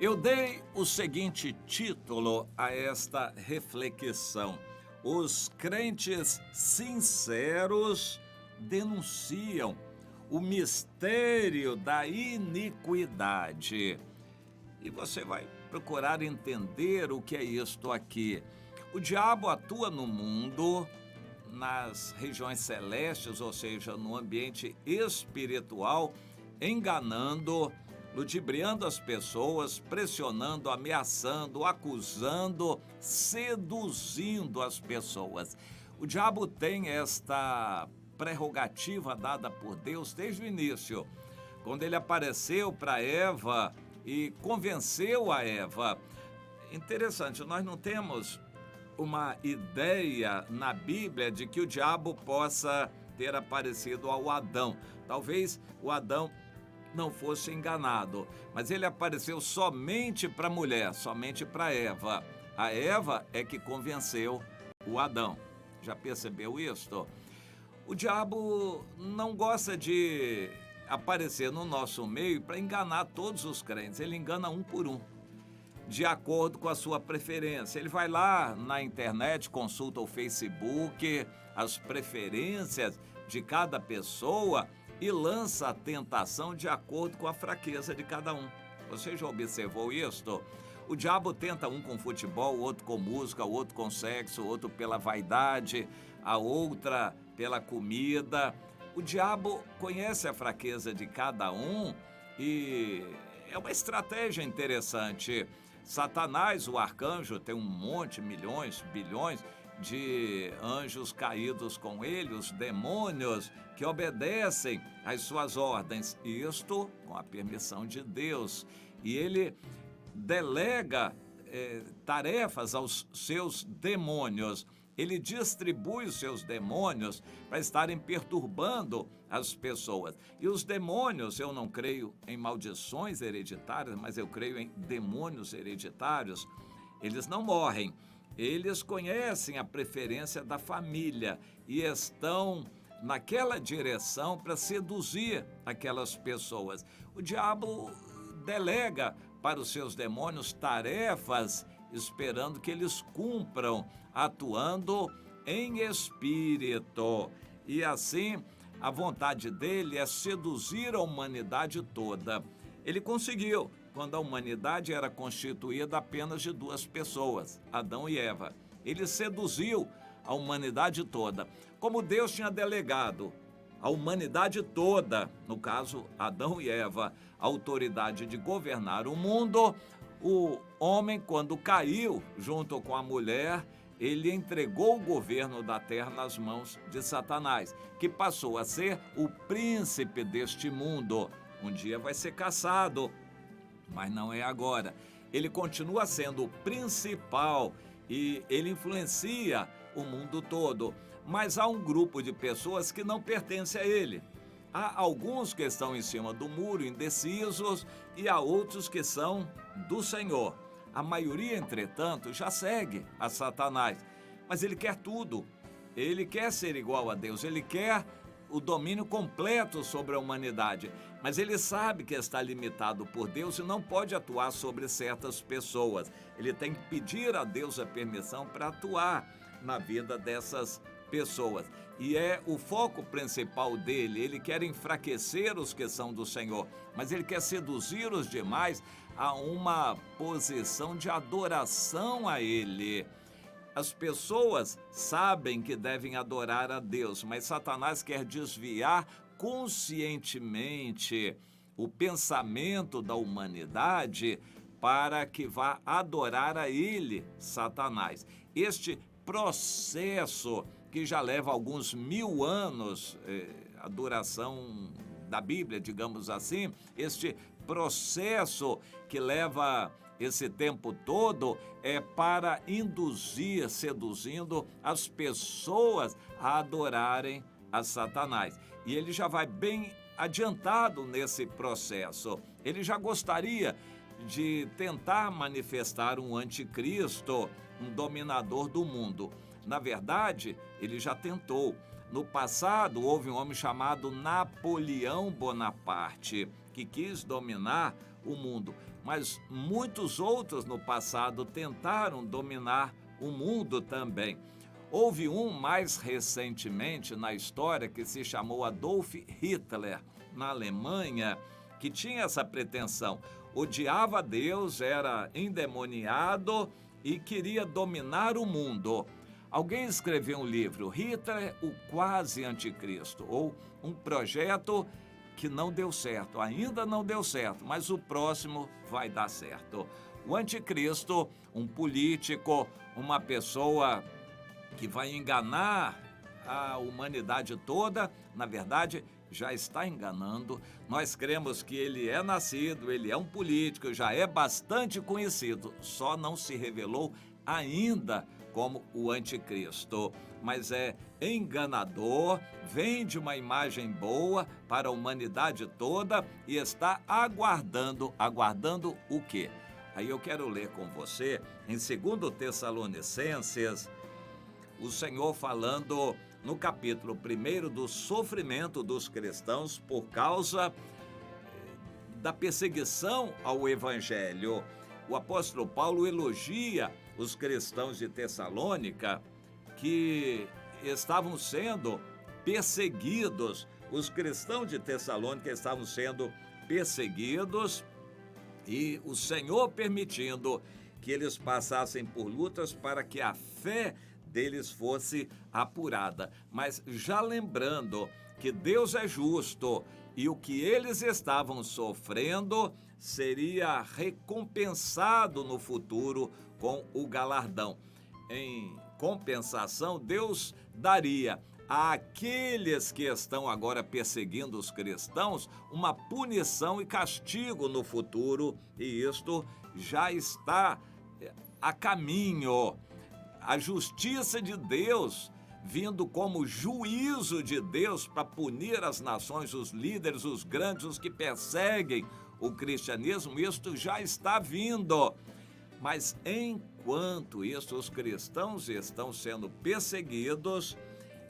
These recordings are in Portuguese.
Eu dei o seguinte título a esta reflexão: os crentes sinceros denunciam o mistério da iniquidade. E você vai procurar entender o que é isto aqui. O diabo atua no mundo, nas regiões celestes, ou seja, no ambiente espiritual, enganando, ludibriando as pessoas, pressionando, ameaçando, acusando, seduzindo as pessoas. O diabo tem esta prerrogativa dada por Deus desde o início, quando ele apareceu para Eva e convenceu a Eva. Interessante, nós não temos uma ideia na Bíblia de que o diabo possa ter aparecido ao Adão. Talvez o Adão não fosse enganado, mas ele apareceu somente para a mulher, somente para Eva. A Eva é que convenceu o Adão. Já percebeu isso? O diabo não gosta de aparecer no nosso meio para enganar todos os crentes. Ele engana um por um, de acordo com a sua preferência. Ele vai lá na internet, consulta o Facebook, as preferências de cada pessoa e lança a tentação de acordo com a fraqueza de cada um. Você já observou isso? O diabo tenta um com futebol, o outro com música, o outro com sexo, o outro pela vaidade, a outra pela comida. O diabo conhece a fraqueza de cada um e é uma estratégia interessante. Satanás, o arcanjo, tem um monte, milhões, bilhões de anjos caídos com ele, os demônios que obedecem às suas ordens, isto com a permissão de Deus. E ele delega tarefas aos seus demônios. Ele distribui os seus demônios para estarem perturbando as pessoas. E os demônios, eu não creio em maldições hereditárias, mas eu creio em demônios hereditários. Eles não morrem. Eles conhecem a preferência da família e estão naquela direção para seduzir aquelas pessoas. O diabo delega para os seus demônios tarefas, esperando que eles cumpram, atuando em espírito. E assim, a vontade dele é seduzir a humanidade toda. Ele conseguiu, quando a humanidade era constituída apenas de duas pessoas, Adão e Eva. Ele seduziu a humanidade toda. Como Deus tinha delegado a humanidade toda, no caso Adão e Eva, a autoridade de governar o mundo, o homem, quando caiu junto com a mulher, ele entregou o governo da terra nas mãos de Satanás, que passou a ser o príncipe deste mundo. Um dia vai ser caçado, mas não é agora. Ele continua sendo o principal e ele influencia o mundo todo. Mas há um grupo de pessoas que não pertence a ele. Há alguns que estão em cima do muro, indecisos, e há outros que são do Senhor. A maioria, entretanto, já segue a Satanás, mas ele quer tudo. Ele quer ser igual a Deus, ele quer o domínio completo sobre a humanidade, mas ele sabe que está limitado por Deus e não pode atuar sobre certas pessoas. Ele tem que pedir a Deus a permissão para atuar na vida dessas pessoas. E é o foco principal dele. Ele quer enfraquecer os que são do Senhor, mas ele quer seduzir os demais a uma posição de adoração a ele. As pessoas sabem que devem adorar a Deus, mas Satanás quer desviar conscientemente o pensamento da humanidade para que vá adorar a ele, Satanás. Este processo que já leva alguns 1000 anos, a duração da Bíblia, digamos assim, este processo que leva esse tempo todo é para induzir, seduzindo as pessoas a adorarem a Satanás. E ele já vai bem adiantado nesse processo. Ele já gostaria de tentar manifestar um anticristo, um dominador do mundo. Na verdade, ele já tentou. No passado, houve um homem chamado Napoleão Bonaparte, que quis dominar o mundo. mas muitos outros no passado tentaram dominar o mundo também. Houve um mais recentemente na história que se chamou Adolf Hitler, na Alemanha, que tinha essa pretensão. Odiava Deus, era endemoniado e queria dominar o mundo. Alguém escreveu um livro, Hitler, o quase anticristo, ou um projeto que não deu certo, ainda não deu certo, mas o próximo vai dar certo. O anticristo, um político, uma pessoa que vai enganar a humanidade toda, na verdade, já está enganando. Nós cremos que ele é nascido, ele é um político, já é bastante conhecido, só não se revelou ainda como o anticristo, mas é enganador, vende uma imagem boa para a humanidade toda e está aguardando o quê? Aí eu quero ler com você, em 2 Tessalonicenses, o Senhor falando no capítulo 1 do sofrimento dos cristãos por causa da perseguição ao Evangelho. O apóstolo Paulo elogia os cristãos de Tessalônica que estavam sendo perseguidos. Os cristãos de Tessalônica estavam sendo perseguidos e o Senhor permitindo que eles passassem por lutas para que a fé deles fosse apurada. Mas já lembrando que Deus é justo e o que eles estavam sofrendo seria recompensado no futuro com o galardão. Em compensação, Deus daria àqueles que estão agora perseguindo os cristãos uma punição e castigo no futuro, e isto já está a caminho. A justiça de Deus vindo como juízo de Deus para punir as nações, os líderes, os grandes, os que perseguem o cristianismo, isto já está vindo. Mas enquanto isso, os cristãos estão sendo perseguidos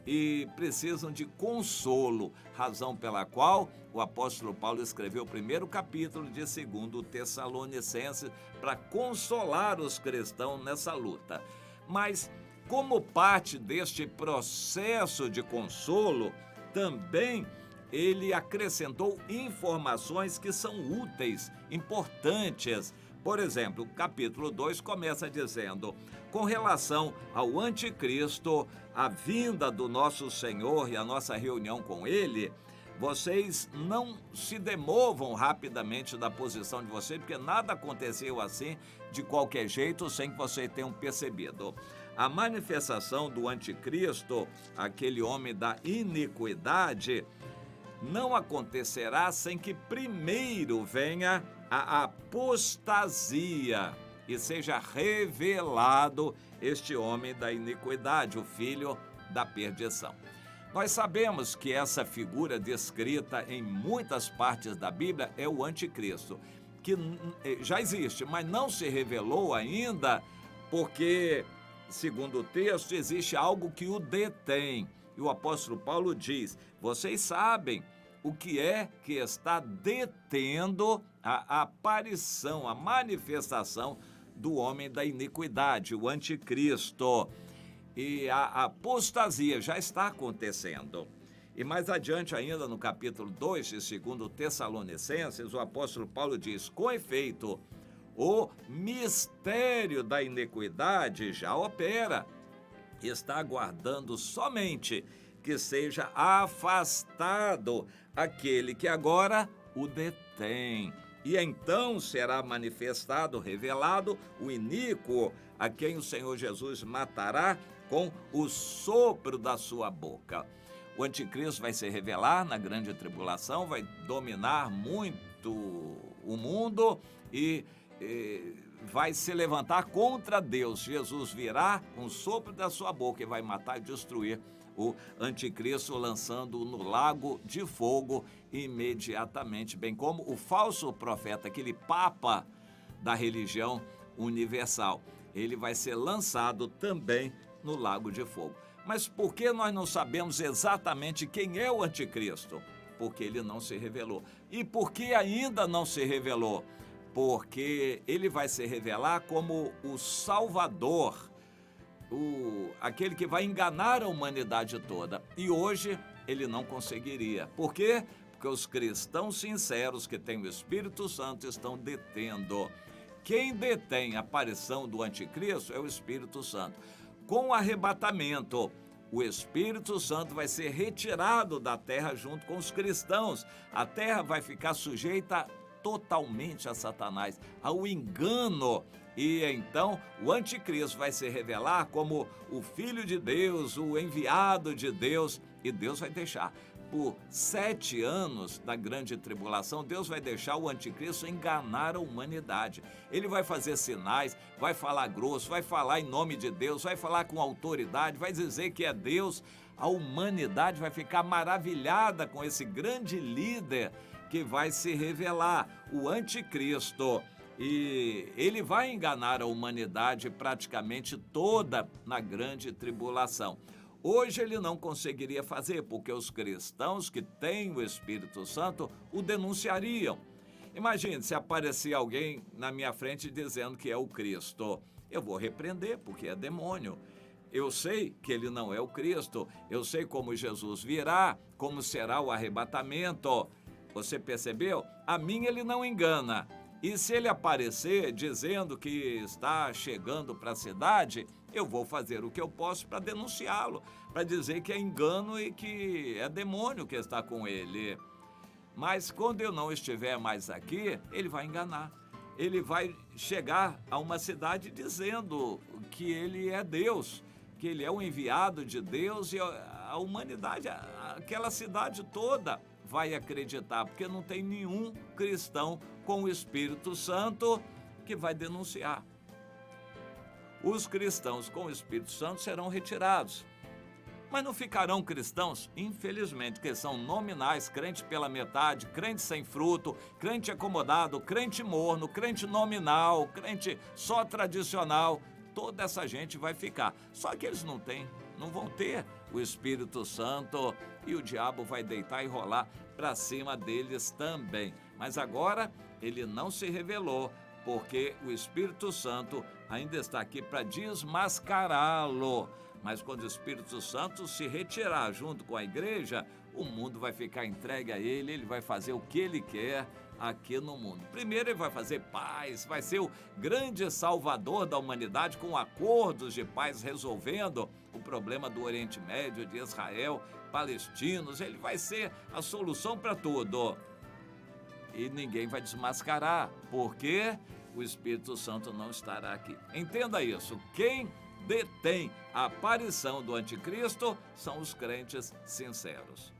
e precisam de consolo, razão pela qual o apóstolo Paulo escreveu o 1º capítulo de 2 Tessalonicenses para consolar os cristãos nessa luta. Mas, como parte deste processo de consolo, também ele acrescentou informações que são úteis, importantes. Por exemplo, o capítulo 2 começa dizendo: com relação ao anticristo, a vinda do nosso Senhor e a nossa reunião com ele, vocês não se demovam rapidamente da posição de vocês, porque nada aconteceu assim de qualquer jeito sem que vocês tenham percebido. A manifestação do anticristo, aquele homem da iniquidade, não acontecerá sem que primeiro venha a apostasia e seja revelado este homem da iniquidade, o filho da perdição. Nós sabemos que essa figura descrita em muitas partes da Bíblia é o anticristo, que já existe, mas não se revelou ainda, porque, segundo o texto, existe algo que o detém. E o apóstolo Paulo diz: vocês sabem o que é que está detendo a aparição, a manifestação do homem da iniquidade, o anticristo. E a apostasia já está acontecendo. E mais adiante ainda no capítulo 2 de 2 Tessalonicenses, o apóstolo Paulo diz: com efeito, o mistério da iniquidade já opera, está aguardando somente que seja afastado aquele que agora o detém. E então será manifestado, revelado, o iníquo, a quem o Senhor Jesus matará com o sopro da sua boca. O anticristo vai se revelar na grande tribulação, vai dominar muito o mundo e vai se levantar contra Deus. Jesus virá com o sopro da sua boca e vai matar e destruir o anticristo, lançando-o no lago de fogo imediatamente, bem como o falso profeta, aquele papa da religião universal. Ele vai ser lançado também no lago de fogo. Mas por que nós não sabemos exatamente quem é o anticristo? Porque ele não se revelou. E por que ainda não se revelou? porque ele vai se revelar como o Salvador, aquele que vai enganar a humanidade toda. E hoje ele não conseguiria. Por quê? Porque os cristãos sinceros que têm o Espírito Santo estão detendo. Quem detém a aparição do anticristo é o Espírito Santo. Com o arrebatamento, o Espírito Santo vai ser retirado da terra junto com os cristãos. A terra vai ficar sujeita totalmente a Satanás, ao engano. E então o anticristo vai se revelar como o Filho de Deus, o enviado de Deus, e Deus vai deixar. Por 7 anos da grande tribulação, Deus vai deixar o anticristo enganar a humanidade. Ele vai fazer sinais, vai falar grosso, vai falar em nome de Deus, vai falar com autoridade, vai dizer que é Deus. A humanidade vai ficar maravilhada com esse grande líder que vai se revelar, o anticristo. E ele vai enganar a humanidade praticamente toda na grande tribulação. Hoje ele não conseguiria fazer, porque os cristãos que têm o Espírito Santo o denunciariam. Imagine se aparecer alguém na minha frente dizendo que é o Cristo. Eu vou repreender, porque é demônio. Eu sei que ele não é o Cristo. Eu sei como Jesus virá, como será o arrebatamento. Você percebeu? A mim ele não engana. E se ele aparecer dizendo que está chegando para a cidade, eu vou fazer o que eu posso para denunciá-lo, para dizer que é engano e que é demônio que está com ele. Mas quando eu não estiver mais aqui, ele vai enganar. Ele vai chegar a uma cidade dizendo que ele é Deus, que ele é o enviado de Deus, e a humanidade, aquela cidade toda, vai acreditar, porque não tem nenhum cristão com o Espírito Santo que vai denunciar. Os cristãos com o Espírito Santo serão retirados, mas não ficarão cristãos, infelizmente, que são nominais, crente pela metade, crente sem fruto, crente acomodado, crente morno, crente nominal, crente só tradicional. Toda essa gente vai ficar, só que eles não vão ter o Espírito Santo, e o diabo vai deitar e rolar para cima deles também. Mas agora ele não se revelou, porque o Espírito Santo ainda está aqui para desmascará-lo. Mas quando o Espírito Santo se retirar junto com a igreja, o mundo vai ficar entregue a ele, ele vai fazer o que ele quer aqui no mundo. Primeiro ele vai fazer paz, vai ser o grande salvador da humanidade, com acordos de paz resolvendo o problema do Oriente Médio, de Israel, palestinos. Ele vai ser a solução para tudo. E ninguém vai desmascarar, porque o Espírito Santo não estará aqui. Entenda isso, quem detém a aparição do anticristo são os crentes sinceros.